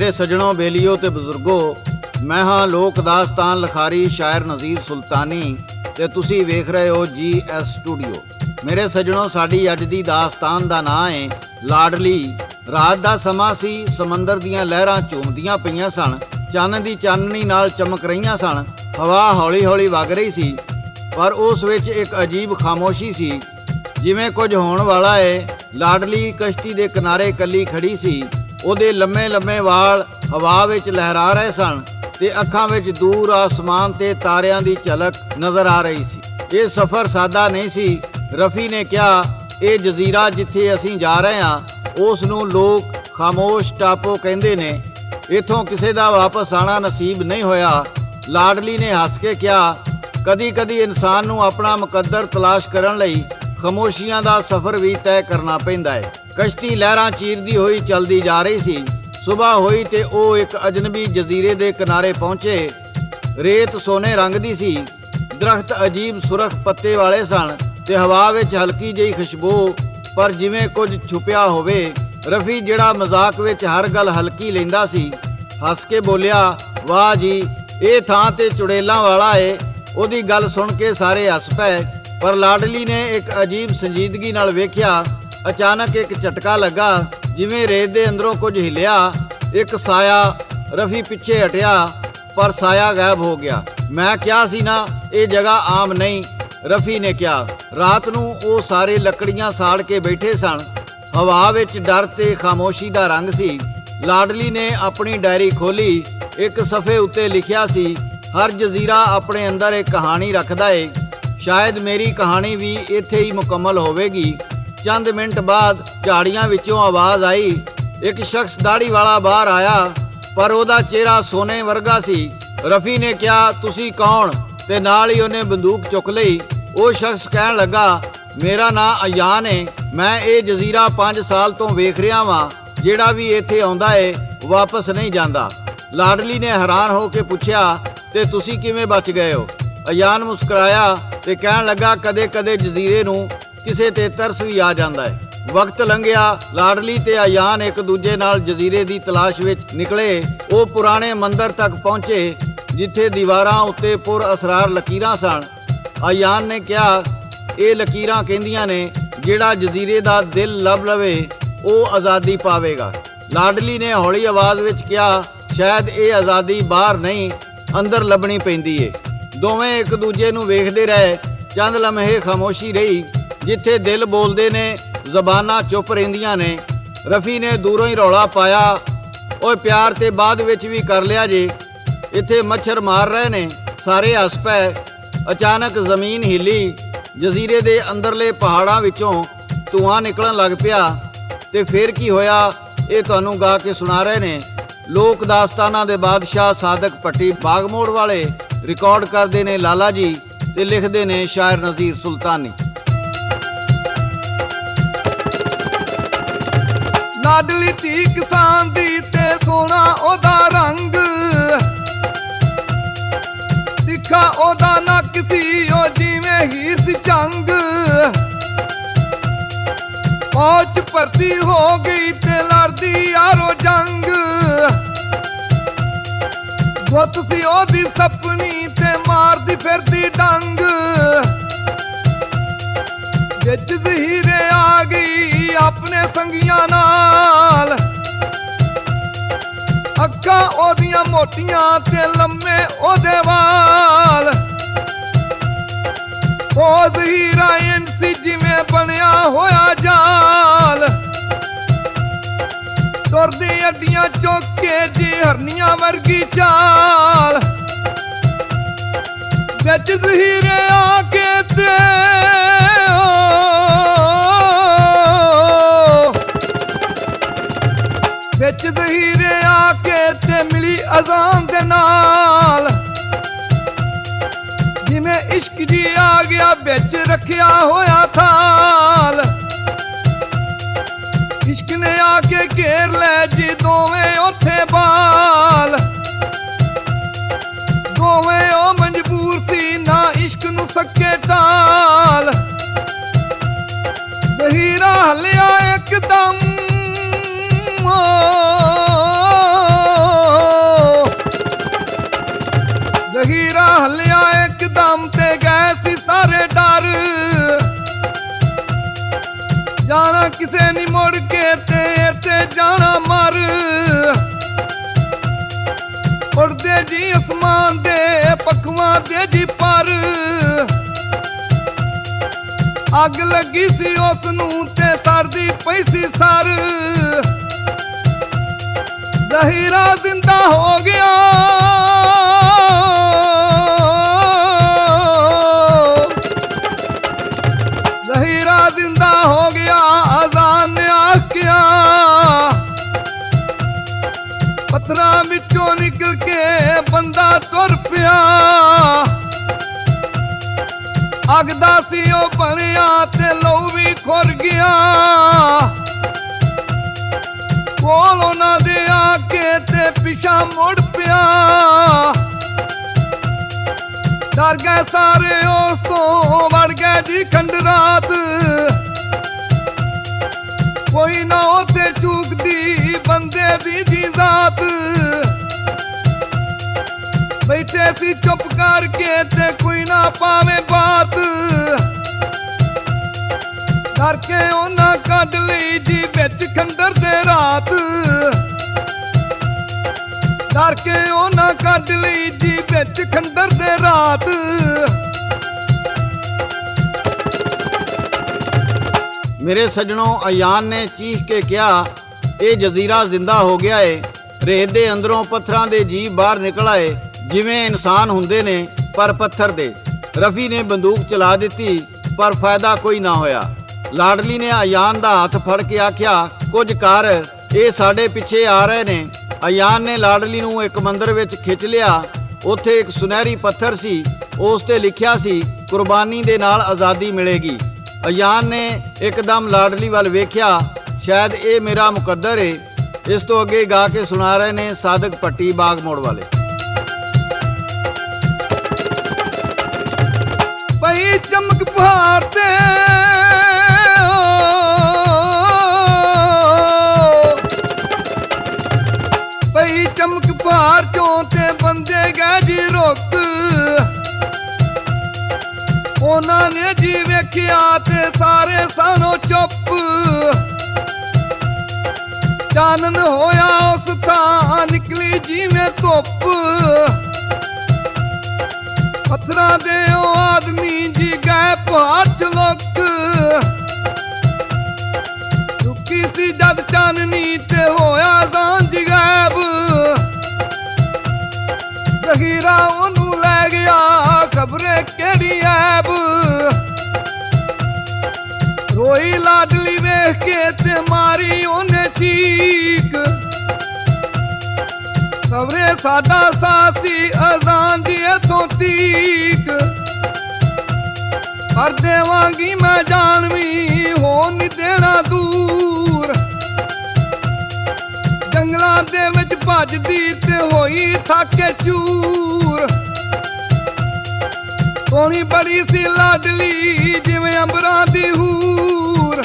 मेरे सजनों, बेलियो ते बजुर्गो, मैं हाँ लोक दास्तान लिखारी शायर नज़ीर सुल्तानी ते तुसी वेख रहे हो GS स्टूडियो। मेरे सजनों, साडी अज दी दास्तान दा नाम है लाडली। रात दा समा सी, समंदर दीयां लहरां झूमदियां पईयां सन, चन्न दी चाननी नाल चमक रहीआं सन, हवा हौली हौली वग रही सी, पर उस विच एक अजीब खामोशी सी, जिवें कुछ होण वाला है। लाडली कश्ती दे किनारे कली खड़ी सी, ਉਹਦੇ ਲੰਮੇ ਲੰਮੇ ਵਾਲ ਹਵਾ ਵਿੱਚ ਲਹਿਰਾ ਰਹੇ ਸਨ ਤੇ ਅੱਖਾਂ ਵਿੱਚ ਦੂਰ ਆਸਮਾਨ ਤੇ ਤਾਰਿਆਂ ਦੀ ਝਲਕ ਨਜ਼ਰ ਆ ਰਹੀ ਸੀ। ਇਹ ਸਫ਼ਰ ਸਾਦਾ ਨਹੀਂ ਸੀ। ਰਫੀ ਨੇ ਕਿਹਾ, ਇਹ ਜਜ਼ੀਰਾ ਜਿੱਥੇ ਅਸੀਂ ਜਾ ਰਹੇ ਹਾਂ ਉਸ ਨੂੰ ਲੋਕ ਖਾਮੋਸ਼ ਟਾਪੂ ਕਹਿੰਦੇ ਨੇ। ਇੱਥੋਂ ਕਿਸੇ ਦਾ ਵਾਪਸ ਆਣਾ ਨਸੀਬ ਨਹੀਂ ਹੋਇਆ। ਲਾਡਲੀ ਨੇ ਹੱਸ ਕੇ ਕਿਹਾ, ਕਦੀ ਕਦੀ ਇਨਸਾਨ ਨੂੰ ਆਪਣਾ ਮੁਕੱਦਰ ਤਲਾਸ਼ ਕਰਨ ਲਈ ਖਾਮੋਸ਼ੀਆਂ ਦਾ ਸਫ਼ਰ ਵੀ ਤੈਅ ਕਰਨਾ ਪੈਂਦਾ ਹੈ। कश्ती लहरां चीरदी हुई चलदी जा रही सी। सुबह हुई ते ਉਹ एक अजनबी जजीरे दे किनारे पहुंचे। रेत सोने रंग दी सी, दरख्त अजीब सुरख पत्ते वाले सन ते हवा विच हल्की ਜਿਹੀ खुशबू, पर जिवें कुछ छुपिया होवे। रफी जिहड़ा मजाक विच हर गल हल्की लैंदा सी, हस के बोलिया, वाह जी, ਇਹ ਥਾਂ ਤੇ ਚੁੜੇਲਾਂ वाला है। ਉਹਦੀ ਗੱਲ सुन के सारे हस पए, पर लाडली ने एक अजीब संजीदगी नाल वेख्या। अचानक एक झटका लगा, जिवें रेत दे अंदरों कुछ हिलिया। एक साया। रफी पिछे हटिया, पर साया गायब हो गया। मैं क्या सी ना, ये जगह आम नहीं, रफी ने कहा। रात नूं वो सारे लकड़ियां साड़ के बैठे सन। हवा विच डर ते खामोशी दा रंग सी। लाडली ने अपनी डायरी खोली। एक सफ़े उत्ते लिखिया सी, हर जजीरा अपने अंदर एक कहानी रखदा है, शायद मेरी कहानी भी इत्थे ही मुकम्मल होवेगी। चंद मिनट बाद झाड़ियां विचों आवाज़ आई। एक शख्स दाढ़ी वाला बाहर आया, पर ਉਹਦਾ चेहरा सोने वर्गा सी। रफी ने कहा, तुसी कौन? ते नाल ही ਉਹਨੇ बंदूक चुक ਲਈ। ਉਹ शख्स ਕਹਿਣ ਲੱਗਾ, मेरा नाम अयान है, मैं ਇਹ ਜਜ਼ੀਰਾ 5 ਸਾਲ ਤੋਂ ਵੇਖ ਰਿਹਾ ਵਾਂ। ਜਿਹੜਾ ਵੀ ਇੱਥੇ ਆਉਂਦਾ ਹੈ ਵਾਪਸ ਨਹੀਂ ਜਾਂਦਾ। ਲਾਡਲੀ ਨੇ ਹੈਰਾਨ ਹੋ ਕੇ ਪੁੱਛਿਆ, ਤੇ ਤੁਸੀਂ ਕਿਵੇਂ ਬਚ ਗਏ ਹੋ? ਅਯਾਨ ਮੁਸਕਰਾਇਆ ਤੇ ਕਹਿਣ ਲੱਗਾ, ਕਦੇ ਕਦੇ ਜਜ਼ੀਰੇ ਨੂੰ ਕਿਸੇ ਤੇ ਤਰਸ ਵੀ ਆ ਜਾਂਦਾ ਹੈ। ਵਕਤ ਲੰਘਿਆ। ਲਾਡਲੀ ਤੇ ਅਯਾਨ ਇੱਕ ਦੂਜੇ ਨਾਲ ਜਜ਼ੀਰੇ ਦੀ ਤਲਾਸ਼ ਵਿੱਚ ਨਿਕਲੇ। ਉਹ ਪੁਰਾਣੇ ਮੰਦਰ ਤੱਕ ਪਹੁੰਚੇ, ਜਿੱਥੇ ਦੀਵਾਰਾਂ ਉੱਤੇ ਪੁਰ ਅਸਰਾਰ ਲਕੀਰਾਂ ਸਨ। ਅਯਾਨ ਨੇ ਕਿਹਾ, ਇਹ ਲਕੀਰਾਂ ਕਹਿੰਦੀਆਂ ਨੇ, ਜਿਹੜਾ ਜਜ਼ੀਰੇ ਦਾ ਦਿਲ ਲੱਭ ਲਵੇ ਉਹ ਆਜ਼ਾਦੀ ਪਾਵੇਗਾ। ਲਾਡਲੀ ਨੇ ਹੌਲੀ ਆਵਾਜ਼ ਵਿੱਚ ਕਿਹਾ, ਸ਼ਾਇਦ ਇਹ ਆਜ਼ਾਦੀ ਬਾਹਰ ਨਹੀਂ, ਅੰਦਰ ਲੱਭਣੀ ਪੈਂਦੀ ਏ। ਦੋਵੇਂ ਇੱਕ ਦੂਜੇ ਨੂੰ ਵੇਖਦੇ ਰਹੇ। ਚੰਦ ਲਮਹੇ ਖਾਮੋਸ਼ੀ ਰਹੀ। ਜਿੱਥੇ ਦਿਲ ਬੋਲਦੇ ਨੇ, ਜ਼ਬਾਨਾਂ ਚੁੱਪ ਰਹਿੰਦੀਆਂ ਨੇ। ਰਫੀ ਨੇ ਦੂਰੋਂ ਹੀ ਰੌਲਾ ਪਾਇਆ, ਓਏ ਪਿਆਰ ਤੇ ਬਾਅਦ ਵਿੱਚ ਵੀ ਕਰ ਲਿਆ ਜੇ, ਇੱਥੇ ਮੱਛਰ ਮਾਰ ਰਹੇ ਨੇ। ਸਾਰੇ ਹੱਸ ਪਏ। ਅਚਾਨਕ ਜ਼ਮੀਨ ਹਿੱਲੀ। ਜਜ਼ੀਰੇ ਦੇ ਅੰਦਰਲੇ ਪਹਾੜਾਂ ਵਿੱਚੋਂ ਧੂੰਆਂ ਨਿਕਲਣ ਲੱਗ ਪਿਆ। ਤੇ ਫਿਰ ਕੀ ਹੋਇਆ, ਇਹ ਤੁਹਾਨੂੰ ਗਾ ਕੇ ਸੁਣਾ ਰਹੇ ਨੇ ਲੋਕ ਦਾਸਤਾਨਾਂ ਦੇ ਬਾਦਸ਼ਾਹ ਸਾਦਕ ਭੱਟੀ ਬਾਗਮੋੜ ਵਾਲੇ। ਰਿਕਾਰਡ ਕਰਦੇ ਨੇ ਲਾਲਾ ਜੀ ਤੇ ਲਿਖਦੇ ਨੇ ਸ਼ਾਇਰ ਨਜ਼ੀਰ ਸੁਲਤਾਨੀ। ਲਾਡਲੀ ਧੀ ਕਿਸਾਨ ਦੀ ਤੇ ਸੋਹਣਾ ਉਹਦਾ ਰੰਗ, ਤਿੱਖਾ ਉਹਦਾ ਨੱਕ ਸੀ, ਉਹ ਜਿਵੇਂ ਹੀਰ ਸੀ ਚੰਗ। ਫੌਜ 'ਚ ਭਰਤੀ ਹੋ ਗਈ ਤੇ ਲੜਦੀ ਯਾਰੋ ਜੰਗ। ਗੁੱਤ ਸੀ ਉਹਦੀ ਸਪਨੀ ਤੇ ਮਾਰਦੀ ਫਿਰਦੀ ਡੰਗ। ਵਿੱਚ ਜ਼ਹੀਰੇ ਆ ਗਈ ਆਪਣੇ ਸੰਗੀਆਂ ਨਾਲ। ਅੱਖਾਂ ਉਹਦੀਆਂ ਮੋਟੀਆਂ ਤੇ ਲੰਮੇ ਉਹਦੇ ਵਾਲ। ਉਹ ਜ਼ਹੀਰਾ ਇੰਜ ਸੀ ਜਿਵੇਂ ਬਣਿਆ ਹੋਇਆ ਜਾਲ। ਤੁਰਦੀ ਅੱਡੀਆਂ ਚੁੱਕ ਕੇ ਜੀ ਹਰਨੀਆਂ ਵਰਗੀ ਚਾਲ। ਵਿੱਚ ਜ਼ਹੀਰੇ ਆ ਕੇ ਤੇ ਵਿੱਚ ਜ਼ਹੀਰੇ ਆ ਕੇ ਤੇ ਮਿਲੀ ਅਜ਼ਾਨ ਦੇ ਨਾਲ। ਜਿਵੇਂ ਇਸ਼ਕ ਜੀ ਆ ਗਿਆ ਵਿੱਚ ਰੱਖਿਆ ਹੋਇਆ ਥਾਲ। ਇਸ਼ਕ ਨੇ ਆ ਕੇ ਘੇਰ ਲੈ ਜੀ ਦੋਵੇਂ ਉੱਥੇ ਬਾਲ। ਦੋਵੇਂ ਉਹ ਮਜਬੂਰ ਸੀ ਨਾ ਇਸ਼ਕ ਨੂੰ ਸਕੇ ਟਾਲ। ਜ਼ਹੀਰਾ ਹਲਿਆ ਇੱਕਦਮ ਇੱਕਦਮ ਤੇ ਗਏ ਸੀ ਸਾਰੇ ਡਰ। ਜਾਣਾ ਕਿਸੇ ਨੀ ਮੁੜ ਕੇ ਤੇ ਜਾਣਾ ਮਰ। ਉੜਦੇ ਜੀ ਅਸਮਾਨ ਦੇ ਪੱਖਵਾਂ ਦੇ ਜੀ ਪਰ। ਅੱਗ ਲੱਗੀ ਸੀ ਉਸ ਨੂੰ ਤੇ ਸੜਦੀ ਪਈ ਸੀ ਸਰ। ਜ਼ਹੀਰਾ ਜ਼ਿੰਦਾ ਹੋ ਗਿਆ, ਜ਼ਹੀਰਾ ਜ਼ਿੰਦਾ ਹੋ ਗਿਆ। ਅਜ਼ਾਨ ਨੇ ਆਖਿਆ, ਪੱਥਰਾਂ ਵਿੱਚੋਂ ਨਿਕਲ ਕੇ ਬੰਦਾ ਤੁਰ ਪਿਆ। ਅੱਗ ਦਾ ਸੀ ਉਹ ਬਣਿਆ ਤੇ ਲਹੂ ਵੀ ਖੁਰ ਗਿਆ। ਕੋਲ ਉਹਨਾਂ ਦੇ ਆ ਕੇ ਤੇ ਪਿਛਾ ਮੁੜ ਪਿਆ। ਡਰ ਗਏ ਸਾਰੇ ਉਸ ਤੋਂ, ਵੜ ਗਏ ਜੀ ਖੰਡਰਾਤ। ਕੋਈ ਨਾ ਉੱਥੇ ਚੂਕਦੀ ਬੰਦੇ ਦੀ ਜੀ ਜ਼ਾਤ। ਬੈਠੇ ਸੀ ਚੁੱਪ ਕਰਕੇ ਤੇ ਕੋਈ ਨਾ ਪਾਵੇ ਬਾਤ। ਡਰ ਕੇ ਉਹਨਾਂ ਕੱਢ ਲਈ ਜੀ ਵਿੱਚ ਖੰਡਰ ਦੇ ਰਾਤ। ਡਰ ਕੇ ਉਹਨਾਂ ਕੱਢ ਲਈ ਜੀ ਵਿੱਚ ਖੰਡਰ ਦੇ ਰਾਤ। ਮੇਰੇ ਸੱਜਣੋਂ, ਅਯਾਨ ਨੇ ਚੀਖ ਕੇ ਕਿਹਾ, ਇਹ ਜਜ਼ੀਰਾ ਜ਼ਿੰਦਾ ਹੋ ਗਿਆ ਏ। ਰੇਤ ਦੇ ਅੰਦਰੋਂ ਪੱਥਰਾਂ ਦੇ ਜੀਵ ਬਾਹਰ ਨਿਕਲ ਆਏ, ਜਿਵੇਂ ਇਨਸਾਨ ਹੁੰਦੇ ਨੇ ਪਰ ਪੱਥਰ ਦੇ। ਰਫੀ ਨੇ ਬੰਦੂਕ ਚਲਾ ਦਿੱਤੀ ਪਰ ਫਾਇਦਾ ਕੋਈ ਨਾ ਹੋਇਆ। ਲਾਡਲੀ ਨੇ ਅਯਾਨ ਦਾ ਹੱਥ ਫੜ ਕੇ ਆਖਿਆ, ਕੁਝ ਕਰ, ਇਹ ਸਾਡੇ ਪਿੱਛੇ ਆ ਰਹੇ ਨੇ। ਅਯਾਨ ਨੇ ਲਾਡਲੀ ਨੂੰ ਇੱਕ ਮੰਦਰ ਵਿੱਚ ਖਿੱਚ ਲਿਆ। ਉੱਥੇ ਇੱਕ ਸੁਨਹਿਰੀ ਪੱਥਰ ਸੀ, ਉਸ ਤੇ ਲਿਖਿਆ ਸੀ, ਕੁਰਬਾਨੀ ਦੇ ਨਾਲ ਆਜ਼ਾਦੀ ਮਿਲੇਗੀ। ਅਯਾਨ ਨੇ ਇੱਕਦਮ ਲਾਡਲੀ ਵੱਲ ਵੇਖਿਆ, ਸ਼ਾਇਦ ਇਹ ਮੇਰਾ ਮੁਕੱਦਰ ਏ। ਇਸ ਤੋਂ ਅੱਗੇ ਗਾ ਕੇ ਸੁਣਾ ਰਹੇ ਨੇ ਸਾਦਕ ਭੱਟੀ ਬਾਗ ਮੋੜ ਵਾਲੇ। ਪਈ ਚਮਕ ਪਹਾੜ ਤੇ, ਪਈ ਚਮਕ ਪਹਾੜ ਚੋਂ ਤੇ ਬੰਦੇ ਗਏ ਜੀ ਰੁੱਕ। ਉਹਨਾਂ ਨੇ ਜੀ ਵੇਖਿਆ ਤੇ ਸਾਰੇ ਸਾਨੋ ਚੁੱਪ। ਚਾਨਣ ਹੋਇਆ ਉਸ ਥਾਂ, ਨਿਕਲੀ ਜਿਵੇਂ ਧੁੱਪ। ਪੱਥਰਾਂ ਦੇ ਉਹ ਆਦਮੀ ਜੀ ਗਏ ਪਹਾੜ ਚ ਲੁੱਕ। ਚੁੱਕੀ ਸੀ ਜਦ ਚਾਨਣੀ ਤੇ ਹੋਇਆ ਜ਼ਾਨ ਜੀ ਗਾਇਬ। ਜ਼ਹੀਰਾ ਉਹਨੂੰ ਲੈ ਗਿਆ, ਖਬਰੇ ਕਿਹੜੀ ਐਬ। ਰੋਈ ਲਾਡਲੀ ਵੇਖ ਕੇ ਤੇ ਮਾਰੀ ਉਹਨੇ ਚੀਕ। ਖਬਰੇ ਸਾਡਾ ਸਾਸੀ ਅਜ਼ਾਨ ਦੀ ਇਥੋਂ ਤੀਕ। ਪਰ ਦੇਵਾਂਗੀ ਮੈਂ ਜਾਨ ਵੀ, ਹੋ ਨਹੀਂ ਦੇਣਾ ਦੂਰ। ਜੰਗਲਾਂ ਦੇ ਵਿੱਚ ਭੱਜਦੀ ਤੇ ਹੋਈ ਥਾਕੇ ਚੂਰ। ਸੋਹਣੀ ਬੜੀ ਸੀ ਲਾਡਲੀ ਜਿਵੇਂ ਅੰਬਰਾਂ ਦੀ ਹੂਰ।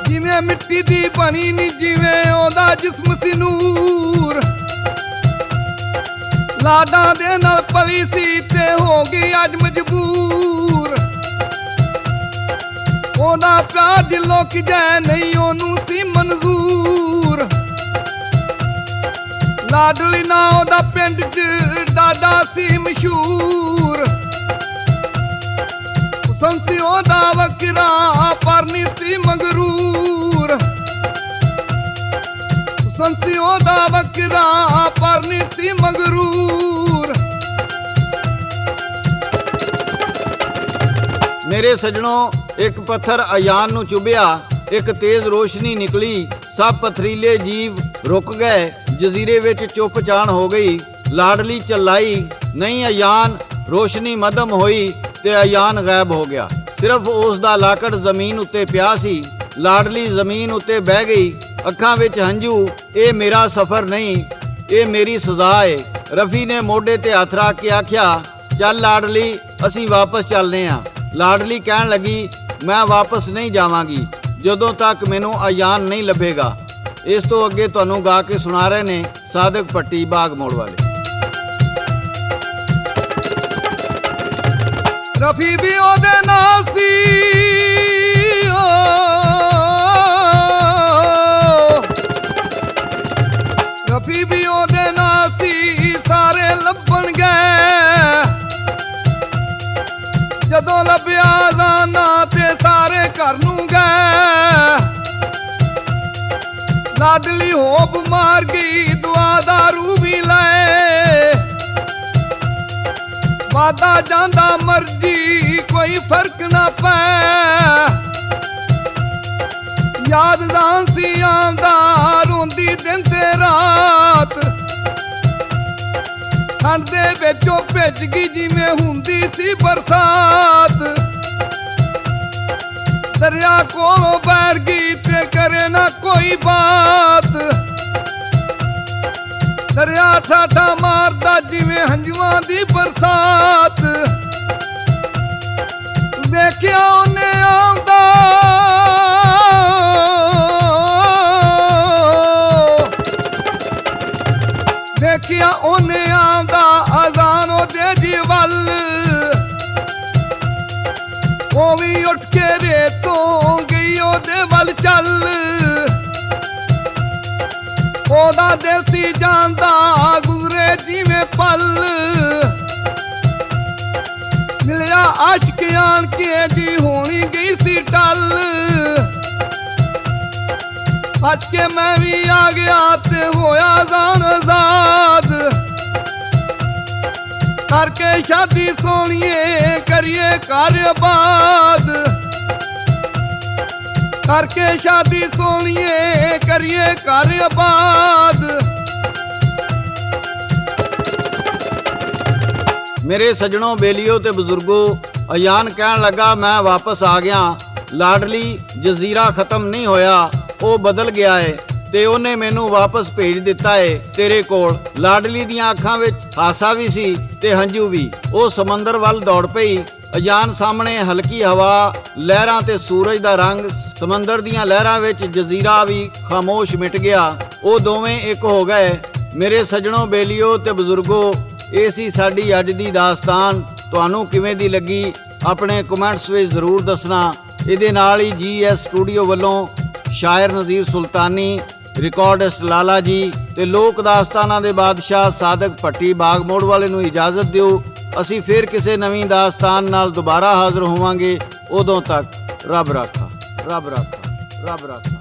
ਜਿਵੇਂ ਮਿੱਟੀ ਦੀ ਬਣੀ ਨੀ, ਜਿਵੇਂ ਉਹਦਾ ਜਿਸਮ ਸੀ ਨੂਰ। ਲਾਡਾਂ ਦੇ ਨਾਲ ਪਲੀ ਸੀ ਤੇ ਹੋ ਗਈ ਅੱਜ ਮਜਬੂਰ। ਉਹਦਾ ਪਿਆਰ ਦਿਲੋਂ ਕਿਜੈ ਨਹੀਂ ਉਹਨੂੰ ਸੀ ਮਨਜ਼ੂਰ। ਲਾਡਲੀ ਨਾ ਉਹਦਾ ਪਿੰਡ ਚ ਡਾਡਾ ਸੀ ਮਸ਼ਹੂਰ। ਹੁਸਨ ਸੀ ਉਹਦਾ ਵਕਰਾ ਪਰ ਨਹੀਂ ਸੀ ਮਗਰੂਰ। ਹੁਸਨ ਸੀ ਉਹਦਾ ਵਕਰਾ ਪਰ ਨਹੀਂ ਸੀ ਮਗਰੂਰ। ਮੇਰੇ ਸੱਜਣੋਂ, ਇੱਕ ਪੱਥਰ ਅਯਾਨ ਨੂੰ ਚੁਭਿਆ, ਇੱਕ ਤੇਜ਼ ਰੋਸ਼ਨੀ ਨਿਕਲੀ। ਸਭ ਪਥਰੀਲੇ ਜੀਵ ਰੁਕ ਗਏ। ਜਜ਼ੀਰੇ ਵਿੱਚ ਚੁੱਪ ਚਾਣ ਹੋ ਗਈ। ਲਾਡਲੀ ਚਲਾਈ, ਨਹੀਂ ਅਯਾਨ। ਰੋਸ਼ਨੀ ਮੱਧਮ ਹੋਈ ਤੇ ਅਯਾਨ ਗਾਇਬ ਹੋ ਗਿਆ। ਸਿਰਫ ਉਸ ਦਾ ਲਾਕੜ ਜ਼ਮੀਨ ਉੱਤੇ ਪਿਆ ਸੀ। ਲਾਡਲੀ ਜ਼ਮੀਨ ਉੱਤੇ ਬਹਿ ਗਈ, ਅੱਖਾਂ ਵਿੱਚ ਹੰਝੂ। ਇਹ ਮੇਰਾ ਸਫ਼ਰ ਨਹੀਂ, ਇਹ ਮੇਰੀ ਸਜ਼ਾ ਏ। ਰਫੀ ਨੇ ਮੋਢੇ ਤੇ ਹੱਥ ਰੱਖ ਕੇ ਆਖਿਆ, ਚੱਲ ਲਾਡਲੀ, ਅਸੀਂ ਵਾਪਸ ਚੱਲਦੇ ਹਾਂ। ਲਾਡਲੀ ਕਹਿਣ ਲੱਗੀ, ਮੈਂ ਵਾਪਸ ਨਹੀਂ ਜਾਵਾਂਗੀ ਜਦੋਂ ਤੱਕ ਮੈਨੂੰ ਅਯਾਨ ਨਹੀਂ ਲੱਭੇਗਾ। ਇਸ ਤੋਂ ਅੱਗੇ ਤੁਹਾਨੂੰ ਗਾ ਕੇ ਸੁਣਾ ਰਹੇ ਨੇ ਸਾਦਕ ਭੱਟੀ ਬਾਗ ਮੋੜ ਵਾਲੇ। ਰਫੀ ਵੀ ਉਹਦੇ ਨਾਲ ਸੀ ਰਫੀ ਵੀ ਉਹਦੇ ਨਾਲ ਸੀ ਸਾਰੇ ਲੱਭਣ ਗਏ ਜਦੋਂ ਲੱਭਿਆ ਰਾਨਾ ਤੇ ਸਾਰੇ ਘਰ ਨੂੰ ਗਏ ਲਾਡਲੀ ਹੋਬ ਮਾਰ ਗਈ ਦੁਆ ਦਾਰੂ ਵੀ ਲੈ ਵਾਦਾ ਜਾਂਦਾ ਮਰਜੀ ਕੋਈ ਫਰਕ ਨਾ ਪੈ ਯਾਦ ਸੀ ਆਉਂਦਾ ਰੋਂਦੀ ਦਿਨ ਤੇ ਰਾਤ ਠੰਡ ਦੇ ਵਿੱਚੋਂ ਭਿੱਜ ਗਈ ਜਿਵੇਂ ਹੁੰਦੀ ਸੀ ਬਰਸਾਤ ਦਰਿਆ ਕੋਲੋਂ ਬੈਠ ਗਈ ਤੇ ਕਰੇ ਨਾ ਕੋਈ ਬਾਤ ਦਰਿਆ ਠਾਠਾ ਮਾਰਦਾ ਜਿਵੇਂ ਹੰਝੂਆਂ ਦੀ ਬਰਸਾਤ ਵੇਖਿਆ ਉਹਨੇ ਆਉਂਦਾ ਵੇਖਿਆ ਉਹਨੇ ਆਉਂਦਾ ਅਜ਼ਾਨ ਉਹਦੇ ਜੀ ਵੱਲ ਉਹ ਵੀ ਉੱਠ ਕੇ ਰੇਤੋਂ ਗਈ ਉਹਦੇ ਵੱਲ ਚੱਲ ਉਹਦਾ ਦਿਲ ਸੀ ਜਾਂਦਾ ਗੁਜ਼ਰੇ ਜਿਵੇਂ ਪਲ ਮਿਲਿਆ ਆਸ਼ਕ ਆਣ ਕੇ ਜੀ ਹੋਣੀ ਗਈ ਸੀ ਟੱਲ ਭੱਜ ਕੇ ਮੈਂ ਵੀ ਆ ਗਿਆ ਤੇ ਹੋਇਆ ਜਾਨ ਆਜ਼ਾਦ ਕਰਕੇ ਸ਼ਾਦੀ ਸੋਹਣੀਏ ਕਰੀਏ ਘਰ ਆਬਾਦ ਕਰਕੇ ਸ਼ਾਦੀ ਸੋਹਣੀਏ ਕਰੀਏ ਘਰ ਆਬਾਦ ਮੇਰੇ ਸੱਜਣੋ ਬੇਲੀਓ ਤੇ ਬਜ਼ੁਰਗੋ ਅਯਾਨ ਕਹਿਣ ਲੱਗਾ ਮੈਂ ਵਾਪਸ ਆ ਗਿਆ ਲਾਡਲੀ ਜਜ਼ੀਰਾ ਖਤਮ ਨਹੀਂ ਹੋਇਆ ਉਹ ਬਦਲ ਗਿਆ ਏ ਤੇ ਉਹਨੇ ਮੈਨੂੰ ਵਾਪਸ ਭੇਜ ਦਿੱਤਾ ਏ ਤੇਰੇ ਕੋਲ ਲਾਡਲੀ ਦੀਆਂ ਅੱਖਾਂ ਵਿੱਚ ਹਾਸਾ ਵੀ ਸੀ ਤੇ ਹੰਝੂ ਵੀ ਉਹ ਸਮੁੰਦਰ ਵੱਲ ਦੌੜ ਪਈ ਅਯਾਨ ਸਾਹਮਣੇ ਹਲਕੀ ਹਵਾ ਲਹਿਰਾਂ ਤੇ ਸੂਰਜ ਦਾ ਰੰਗ ਸਮੁੰਦਰ ਦੀਆਂ ਲਹਿਰਾਂ ਵਿੱਚ ਜਜ਼ੀਰਾ ਵੀ ਖਾਮੋਸ਼ ਮਿਟ ਗਿਆ ਉਹ ਦੋਵੇਂ ਇੱਕ ਹੋ ਗਏ ਮੇਰੇ ਸੱਜਣੋ ਬੇਲੀਓ ਤੇ ਬਜ਼ੁਰਗੋ ਇਹ ਸੀ ਸਾਡੀ ਅੱਜ ਦੀ ਦਾਸਤਾਨ ਤੁਹਾਨੂੰ ਕਿਵੇਂ ਦੀ ਲੱਗੀ ਆਪਣੇ ਕਮੈਂਟਸ ਵਿੱਚ ਜ਼ਰੂਰ ਦੱਸਣਾ ਇਹਦੇ ਨਾਲ ਹੀ GS ਸਟੂਡੀਓ ਵੱਲੋਂ ਸ਼ਾਇਰ ਨਜ਼ੀਰ ਸੁਲਤਾਨੀ ਰਿਕਾਰਡਿਸਟ ਲਾਲਾ ਜੀ ਤੇ ਲੋਕ ਦਾਸਤਾਨਾਂ ਦੇ ਬਾਦਸ਼ਾਹ ਸਾਦਕ ਭੱਟੀ ਬਾਗ ਮੋੜ ਵਾਲੇ ਨੂੰ ਇਜਾਜ਼ਤ ਦਿਓ ਅਸੀਂ ਫਿਰ ਕਿਸੇ ਨਵੀਂ ਦਾਸਤਾਨ ਨਾਲ ਦੁਬਾਰਾ ਹਾਜ਼ਰ ਹੋਵਾਂਗੇ ਉਦੋਂ ਤੱਕ ਰੱਬ ਰਾਖਾ ਰੱਬ ਰਾਖਾ ਰੱਬ ਰਾਖਾ